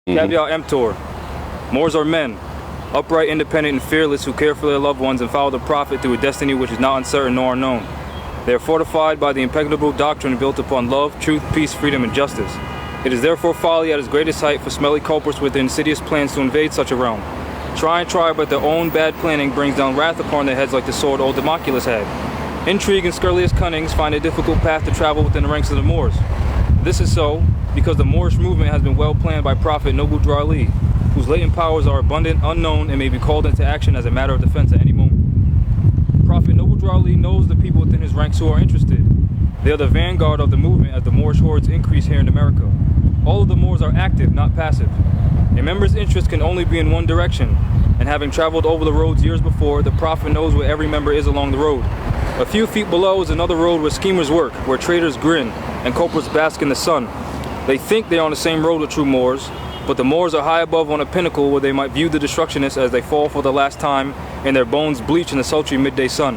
Caveat emptor. Moors are men, upright, independent, and fearless, who care for their loved ones and follow the Prophet through a destiny which is not uncertain nor unknown. They are fortified by the impeccable doctrine built upon love, truth, peace, freedom, and justice. It is therefore folly at its greatest height for smelly culprits with insidious plans to invade such a realm. Try, but their own bad planning brings down wrath upon their heads like the sword old Democulus had. Intrigue and scurrilous cunnings find a difficult path to travel within the ranks of the Moors. This is so because the Moorish movement has been well planned by Prophet Noble Drew Ali, whose latent powers are abundant, unknown, and may be called into action as a matter of defense at any moment. Prophet Noble Drew Ali knows the people within his ranks who are interested. They are the vanguard of the movement as the Moorish hordes increase here in America. All of the Moors are active, not passive. A member's interest can only be in one direction, and having traveled over the roads years before, the Prophet knows where every member is along the road. A few feet below is another road where schemers work, where traitors grin, and culprits bask in the sun. They think they are on the same road with true Moors, but the Moors are high above on a pinnacle where they might view the destructionists as they fall for the last time and their bones bleach in the sultry midday sun.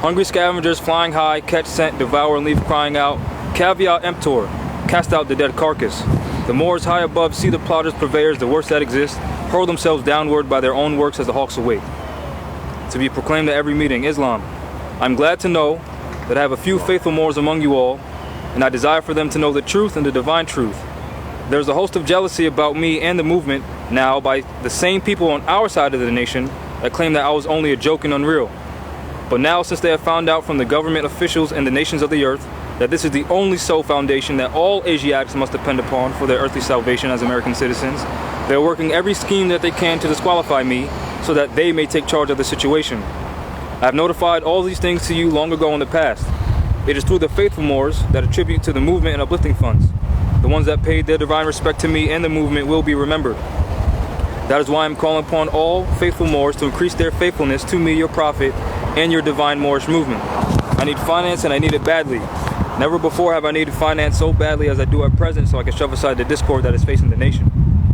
Hungry scavengers flying high, catch scent, devour and leave crying out, Caveat emptor, cast out the dead carcass. The Moors high above see the plotters, purveyors, the worst that exist, hurl themselves downward by their own works as the hawks await. To be proclaimed at every meeting, Islam. I'm glad to know that I have a few faithful Moors among you all, and I desire for them to know the truth and the divine truth. There's a host of jealousy about me and the movement now by the same people on our side of the nation that claim that I was only a joke and unreal. But now, since they have found out from the government officials and the nations of the earth that this is the only sole foundation that all Asiatics must depend upon for their earthly salvation as American citizens, they are working every scheme that they can to disqualify me so that they may take charge of the situation. I have notified all these things to you long ago in the past. It is through the faithful Moors that attribute to the movement and uplifting funds. The ones that paid their divine respect to me and the movement will be remembered. That is why I am calling upon all faithful Moors to increase their faithfulness to me, your Prophet, and your divine Moorish movement. I need finance, and I need it badly. Never before have I needed finance so badly as I do at present, so I can shove aside the discord that is facing the nation.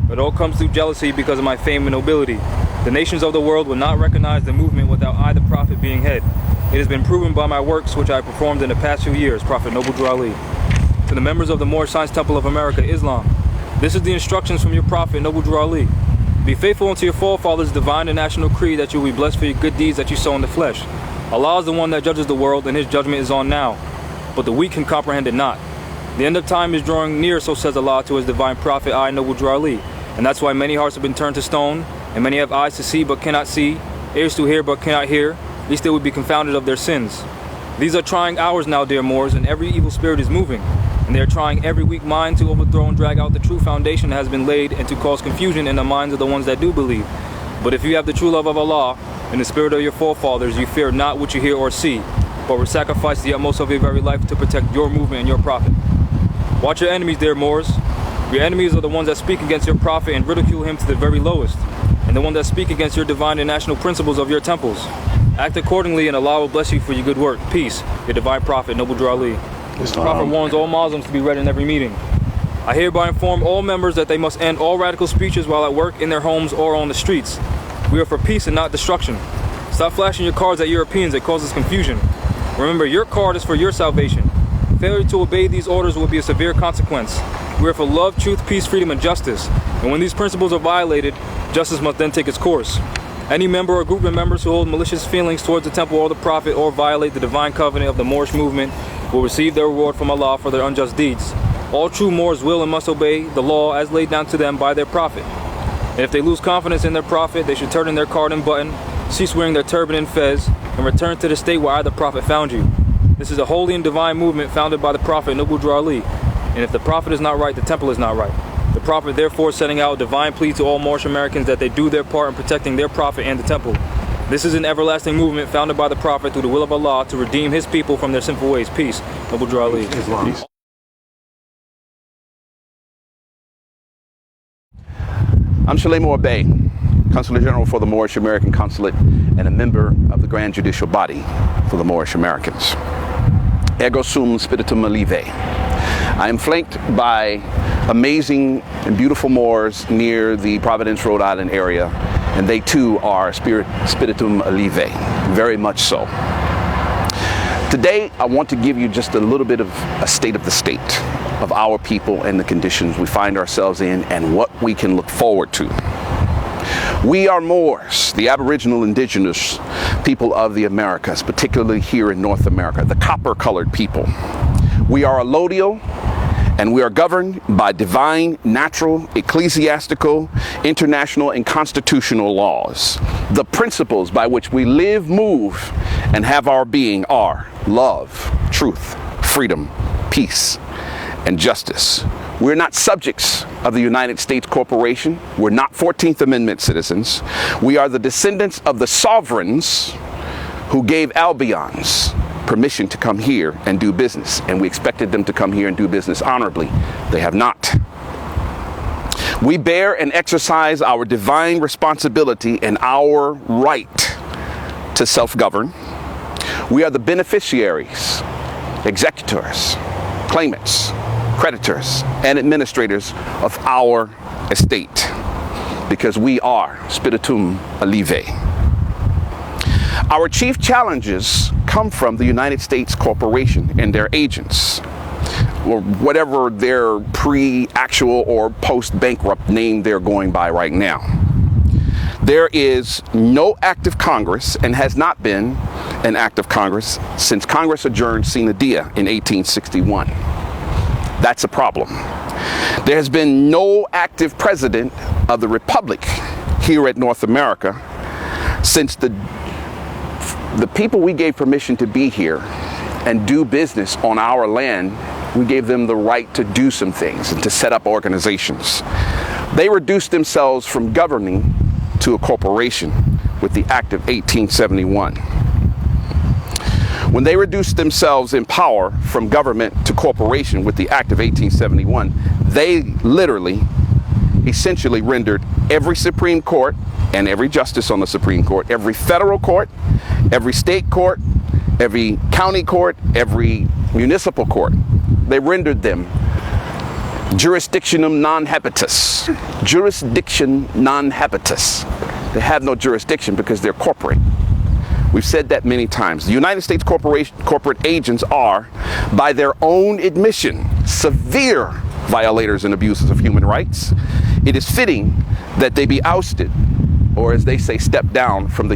It all comes through jealousy because of my fame and nobility. The nations of the world will not recognize the movement without I, the Prophet, being head. It has been proven by my works which I have performed in the past few years, Prophet Noble Drew Ali. To the members of the Moorish Science Temple of America, Islam, this is the instructions from your Prophet Noble Drew Ali. Be faithful unto your forefathers' divine and national creed, that you will be blessed for your good deeds that you sow in the flesh. Allah is the one that judges the world, and his judgment is on now, but the weak can comprehend it not. The end of time is drawing near, so says Allah to his divine Prophet, I, Noble Drew Ali. And that's why many hearts have been turned to stone, and many have eyes to see but cannot see, ears to hear but cannot hear, lest they would be confounded of their sins. These are trying hours now, dear Moors, and every evil spirit is moving, and they are trying every weak mind to overthrow and drag out the true foundation that has been laid, and to cause confusion in the minds of the ones that do believe. But if you have the true love of Allah and the spirit of your forefathers, you fear not what you hear or see, but will sacrifice the utmost of your very life to protect your movement and your Prophet. Watch your enemies, dear Moors. Your enemies are the ones that speak against your Prophet and ridicule him to the very lowest, and the ones that speak against your divine and national principles of your temples. Act accordingly, and Allah will bless you for your good work. Peace, your divine Prophet, Noble Drew Ali. The Prophet warns all Muslims to be read in every meeting. I hereby inform all members that they must end all radical speeches while at work, in their homes, or on the streets. We are for peace and not destruction. Stop flashing your cards at Europeans, it causes confusion. Remember, your card is for your salvation. Failure to obey these orders will be a severe consequence. We are for love, truth, peace, freedom, and justice. And when these principles are violated, justice must then take its course. Any member or group of members who hold malicious feelings towards the temple or the Prophet, or violate the divine covenant of the Moorish movement, will receive their reward from Allah for their unjust deeds. All true Moors will and must obey the law as laid down to them by their Prophet. And if they lose confidence in their Prophet, they should turn in their card and button, cease wearing their turban and fez, and return to the state where I, the Prophet, found you. This is a holy and divine movement founded by the Prophet Noble Drew Ali. And if the Prophet is not right, the temple is not right. The Prophet therefore sending out a divine plea to all Moorish Americans that they do their part in protecting their Prophet and the temple. This is an everlasting movement founded by the Prophet through the will of Allah to redeem his people from their sinful ways. Peace. Noble Drew Ali. Islam. Peace. I'm Shalamoor Bey, Consular General for the Moorish American Consulate and a member of the Grand Judicial Body for the Moorish Americans. Ergo sum spiritum alive. I am flanked by amazing and beautiful Moors near the Providence, Rhode Island area, and they too are spiritum alive, very much so. Today, I want to give you just a little bit of a state of the state of our people and the conditions we find ourselves in and what we can look forward to. We are Moors, the Aboriginal indigenous people of the Americas, particularly here in North America, the copper-colored people. We are allodial, and we are governed by divine, natural, ecclesiastical, international, and constitutional laws. The principles by which we live, move, and have our being are love, truth, freedom, peace, and justice. We're not subjects of the United States Corporation. We're not 14th Amendment citizens. We are the descendants of the sovereigns who gave Albions permission to come here and do business, and we expected them to come here and do business honorably. They have not. We bear and exercise our divine responsibility and our right to self-govern. We are the beneficiaries, executors, claimants, creditors, and administrators of our estate, because we are spiritum alive. Our chief challenges come from the United States Corporation and their agents, or whatever their pre-actual or post-bankrupt name they're going by right now. There is no active Congress, and has not been an active Congress since Congress adjourned sine die in 1861. That's a problem. There has been no active president of the Republic here at North America since the people we gave permission to be here and do business on our land. We gave them the right to do some things and to set up organizations. They reduced themselves from governing to a corporation with the Act of 1871. When they reduced themselves in power from government to corporation with the Act of 1871, they literally, essentially rendered every Supreme Court and every justice on the Supreme Court, every federal court, every state court, every county court, every municipal court, they rendered them jurisdictionum non habetus. Jurisdiction non habetus. They have no jurisdiction because they're corporate. We've said that many times. The United States corporate agents are, by their own admission, severe violators and abusers of human rights. It is fitting that they be ousted, or as they say, step down from the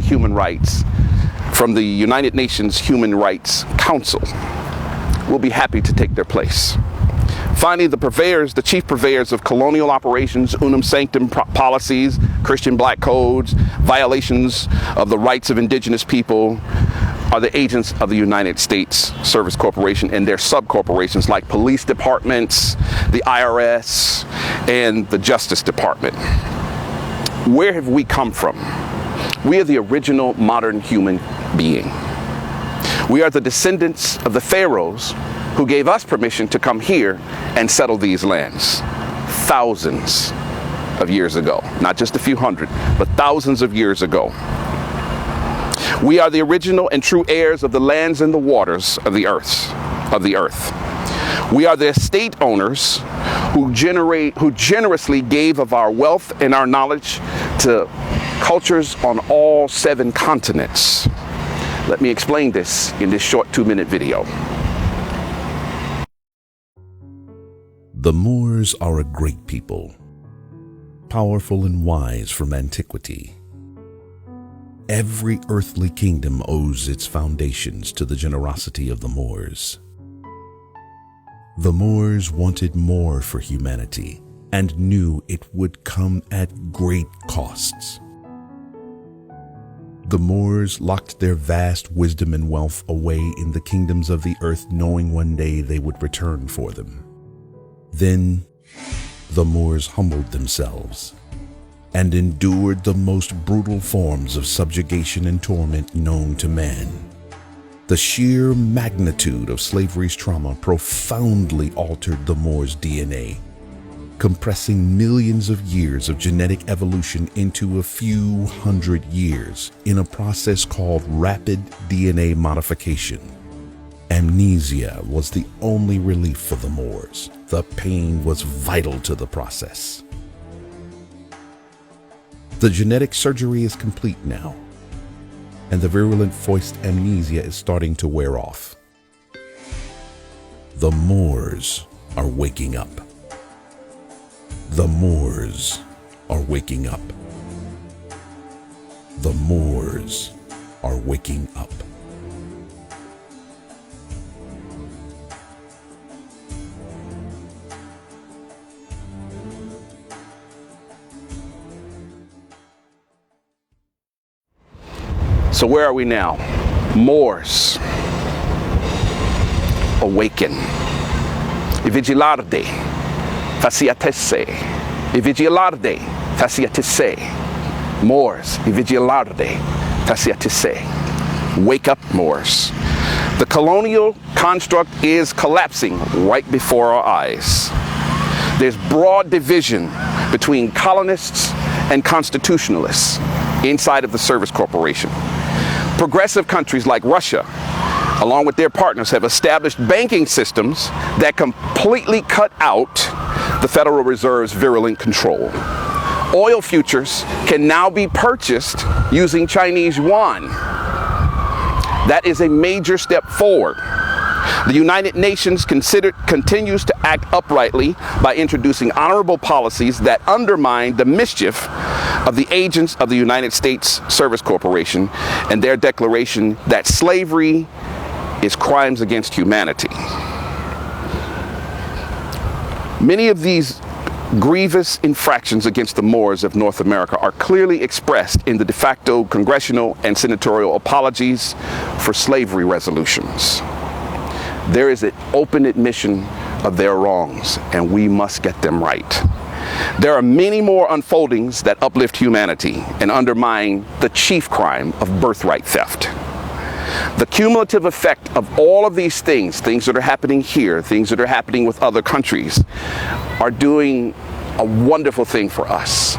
United Nations Human Rights Council. We'll be happy to take their place. Finally, the chief purveyors of colonial operations, unum sanctum policies, Christian black codes, violations of the rights of indigenous people, are the agents of the United States Service Corporation and their subcorporations like police departments, the IRS, and the Justice Department. Where have we come from? We are the original modern human being. We are the descendants of the pharaohs who gave us permission to come here and settle these lands thousands of years ago. Not just a few hundred, but thousands of years ago. We are the original and true heirs of the lands and the waters of the earth. We are the estate owners who generously gave of our wealth and our knowledge to cultures on all 7 continents. Let me explain this in this short 2-minute video. The Moors are a great people, powerful and wise from antiquity. Every earthly kingdom owes its foundations to the generosity of the Moors. The Moors wanted more for humanity and knew it would come at great costs. The Moors locked their vast wisdom and wealth away in the kingdoms of the earth, knowing one day they would return for them. Then the Moors humbled themselves and endured the most brutal forms of subjugation and torment known to man. The sheer magnitude of slavery's trauma profoundly altered the Moors' DNA, compressing millions of years of genetic evolution into a few hundred years in a process called rapid DNA modification. Amnesia was the only relief for the Moors. The pain was vital to the process. The genetic surgery is complete now, and the virulent FOIST amnesia is starting to wear off. The Moors are waking up. The Moors are waking up. The Moors are waking up. So where are we now? Moors awaken. Vigilarde, faciatesse. Vigilarde, faciatesse. Moors, vigilarde, faciatesse. Wake up, Moors. The colonial construct is collapsing right before our eyes. There's broad division between colonists and constitutionalists inside of the Service Corporation. Progressive countries like Russia, along with their partners, have established banking systems that completely cut out the Federal Reserve's virulent control. Oil futures can now be purchased using Chinese yuan. That is a major step forward. The United Nations continues to act uprightly by introducing honorable policies that undermine the mischief of the agents of the United States Service Corporation and their declaration that slavery is crimes against humanity. Many of these grievous infractions against the Moors of North America are clearly expressed in the de facto congressional and senatorial apologies for slavery resolutions. There is an open admission of their wrongs, and we must get them right. There are many more unfoldings that uplift humanity and undermine the chief crime of birthright theft. The cumulative effect of all of these things that are happening here, things that are happening with other countries, are doing a wonderful thing for us.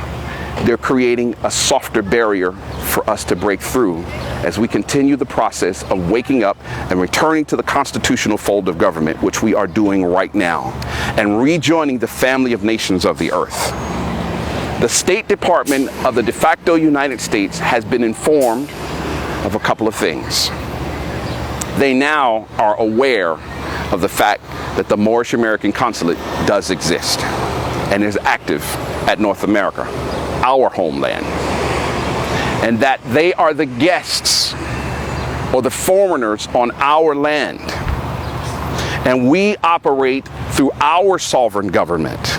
They're creating a softer barrier for us to break through as we continue the process of waking up and returning to the constitutional fold of government, which we are doing right now, and rejoining the family of nations of the earth. The State Department of the de facto United States has been informed of a couple of things. They now are aware of the fact that the Moorish American Consulate does exist and is active at North America, our homeland, and that they are the guests or the foreigners on our land, and we operate through our sovereign government.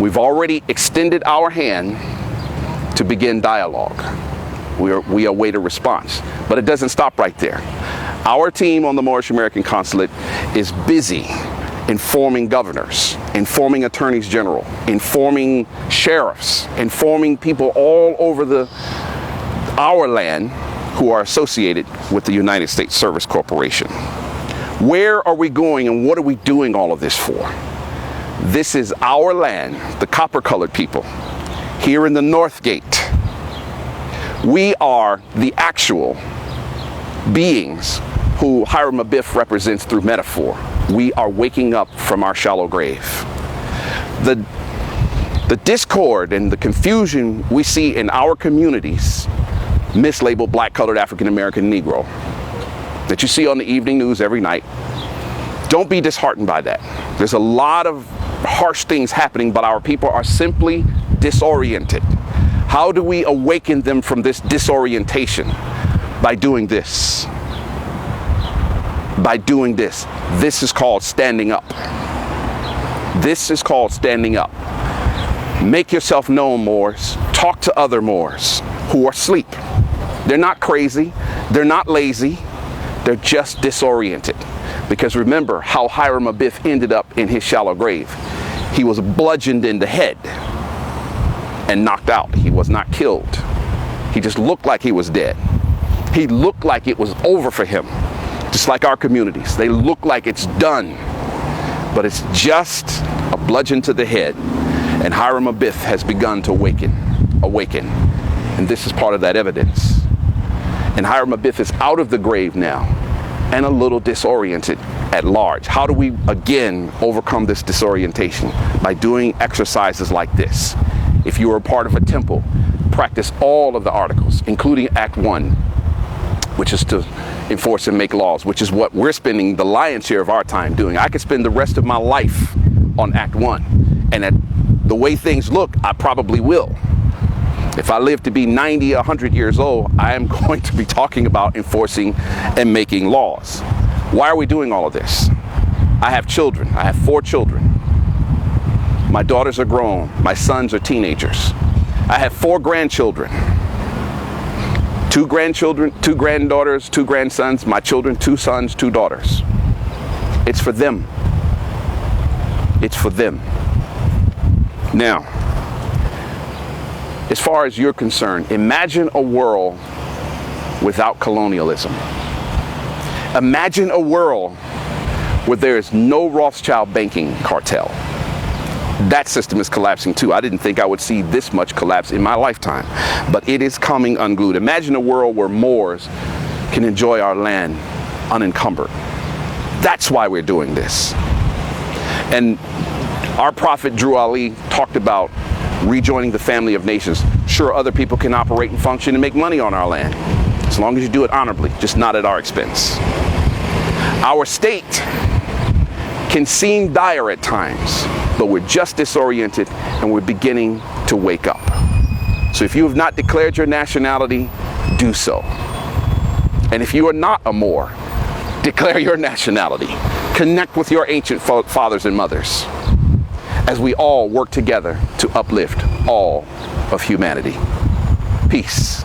We've already extended our hand to begin dialogue. We await a response, but it doesn't stop right there. Our team on the Moorish American Consulate is busy informing governors, informing attorneys general, informing sheriffs, informing people all over our land who are associated with the United States Service Corporation. Where are we going and what are we doing all of this for? This is our land, the copper-colored people, here in the North Gate. We are the actual beings who Hiram Abiff represents through metaphor. We are waking up from our shallow grave. The discord and the confusion we see in our communities, mislabeled black, colored, African American, Negro, that you see on the evening news every night, don't be disheartened by that. There's a lot of harsh things happening, but our people are simply disoriented. How do we awaken them from this disorientation? By doing this. By doing this. This is called standing up. This is called standing up. Make yourself known, Moors. Talk to other Moors who are asleep. They're not crazy. They're not lazy. They're just disoriented. Because remember how Hiram Abiff ended up in his shallow grave. He was bludgeoned in the head and knocked out. He was not killed. He just looked like he was dead. He looked like it was over for him. Just like our communities. They look like it's done. But it's just a bludgeon to the head. And Hiram Abiff has begun to awaken. And this is part of that evidence. And Hiram Abiff is out of the grave now and a little disoriented at large. How do we again overcome this disorientation? By doing exercises like this. If you are a part of a temple, practice all of the articles, including Act 1, which is to enforce and make laws, which is what we're spending the lion's share of our time doing. I could spend the rest of my life on Act 1. And at the way things look, I probably will. If I live to be 90, 100 years old, I am going to be talking about enforcing and making laws. Why are we doing all of this? I have children. I have 4 children. My daughters are grown. My sons are teenagers. I have 4 grandchildren. 2 grandchildren, 2 granddaughters, 2 grandsons, my children, 2 sons, 2 daughters. It's for them. It's for them. Now, as far as you're concerned, imagine a world without colonialism. Imagine a world where there is no Rothschild banking cartel. That system is collapsing too. I didn't think I would see this much collapse in my lifetime, but it is coming unglued. Imagine a world where Moors can enjoy our land unencumbered. That's why we're doing this. And our prophet Drew Ali talked about rejoining the family of nations. Sure, other people can operate and function and make money on our land, as long as you do it honorably, just not at our expense. Our state can seem dire at times, but we're just disoriented and we're beginning to wake up. So if you have not declared your nationality, do so. And if you are not a Moor, declare your nationality. Connect with your ancient fathers and mothers as we all work together to uplift all of humanity. Peace.